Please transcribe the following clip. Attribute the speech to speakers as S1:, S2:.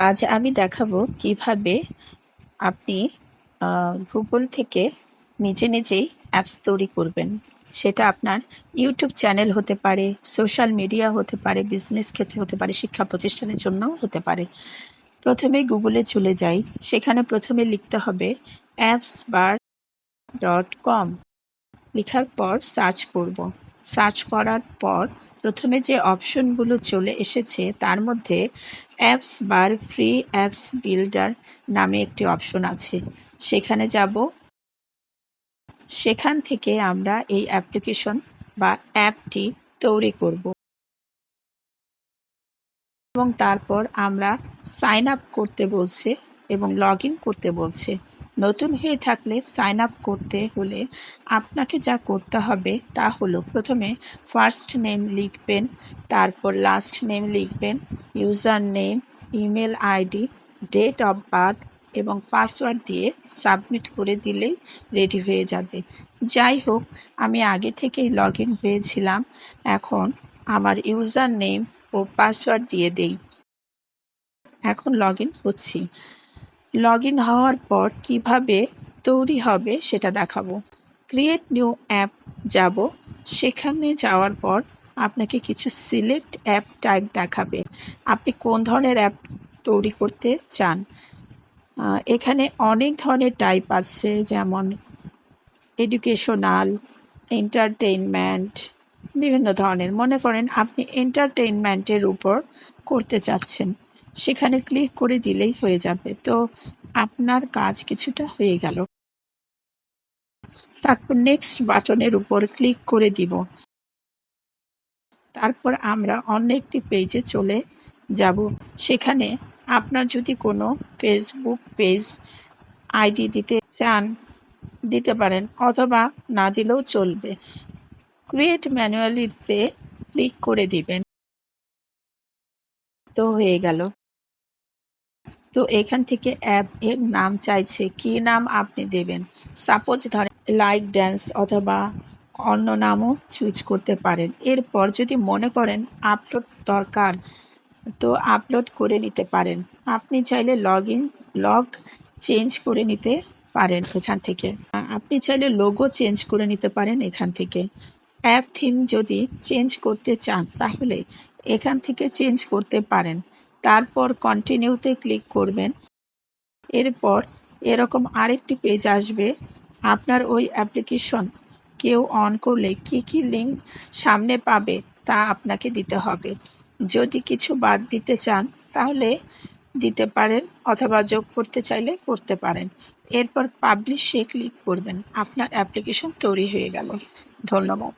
S1: আজ আমি দেখাবো কিভাবে আপনি গুগল থেকে নিজে নিজেই অ্যাপস তৈরি করবেন। সেটা আপনার ইউটিউব চ্যানেল হতে পারে, সোশ্যাল মিডিয়া হতে পারে, বিজনেস ক্ষেত্রে হতে পারে, শিক্ষা প্রতিষ্ঠানের জন্যও হতে পারে। প্রথমে গুগলে চলে যাই, সেখানে প্রথমে লিখতে হবে appsbar.com। লেখার পর সার্চ করব। সার্চ করার পর প্রথমে যে অপশনগুলো চলে এসেছে তার মধ্যে অ্যাপস বার ফ্রি অ্যাপস বিল্ডার নামে একটি অপশন আছে, সেখানে যাব। সেখান থেকে আমরা এই অ্যাপ্লিকেশন বা অ্যাপটি তৈরি করব এবং তারপর আমরা সাইন আপ করতে বলছে এবং লগ ইন করতে বলছে। নতুন হয়ে থাকলে সাইন আপ করতে হলে আপনাকে যা করতে হবে তা হলো প্রথমে ফার্স্ট নেম লিখবেন, তারপর লাস্ট নেম লিখবেন, user name, email ID, date of birth এবং পাসওয়ার্ড দিয়ে সাবমিট করে দিলেই রেডি হয়ে যাবে। যাই হোক, আমি আগে থেকেই লগ ইন হয়েছিলাম, এখন আমার ইউজার নেম ও পাসওয়ার্ড দিয়ে দেই। এখন লগ ইন হচ্ছি। লগ ইন হওয়ার পর কিভাবে তৈরি হবে সেটা দেখাবো। ক্রিয়েট নিউ অ্যাপ যাব। সেখানে যাওয়ার পর আপনাকে কিছু সিলেক্ট অ্যাপ টাইপ দেখাবে, আপনি কোন ধরনের অ্যাপ তৈরি করতে চান। এখানে অনেক ধরনের টাইপ আছে, যেমন এডুকেশনাল, এন্টারটেইনমেন্ট, বিভিন্ন ধরনের। মনে করেন আপনি এন্টারটেইনমেন্টের উপর করতে চাচ্ছেন, সেখানে ক্লিক করে দিলেই হয়ে যাবে। তো আপনার কাজ কিছুটা হয়ে গেল। তারপর নেক্সট বাটনের উপর ক্লিক করে দিব। তারপর আমরা অন্য একটি পেজে চলে যাব। সেখানে আপনার যদি কোনো ফেসবুক পেজ আইডি দিতে চান দিতে পারেন, অথবা না দিলেও চলবে। ক্রিয়েট ম্যানুয়ালিতে ক্লিক করে দিবেন, তো হয়ে গেল। তো এখান থেকে অ্যাপ এর নাম চাইছে, কি নাম আপনি দেবেন। সাপোজ ধরেন লাইক ড্যান্স, অথবা অন্য নামও চুজ করতে পারেন। এরপর যদি মনে করেন আপলোড দরকার, তো আপলোড করে নিতে পারেন। আপনি চাইলে লগ চেঞ্জ করে নিতে পারেন এখান থেকে। আপনি চাইলে লোগো চেঞ্জ করে নিতে পারেন এখান থেকে। অ্যাপ থিম যদি চেঞ্জ করতে চান তাহলে এখান থেকে চেঞ্জ করতে পারেন। তারপর কন্টিনিউতে ক্লিক করবেন। এরপর এরকম আরেকটি পেজ আসবে। আপনার ওই অ্যাপ্লিকেশন কেউ অন করলে কি কি লিঙ্ক সামনে পাবে তা আপনাকে দিতে হবে। যদি কিছু বাদ দিতে চান তাহলে দিতে পারেন, অথবা যোগ করতে চাইলে করতে পারেন। এরপর পাবলিশে ক্লিক করবেন, আপনার অ্যাপ্লিকেশন তৈরি হয়ে গেল। ধন্যবাদ।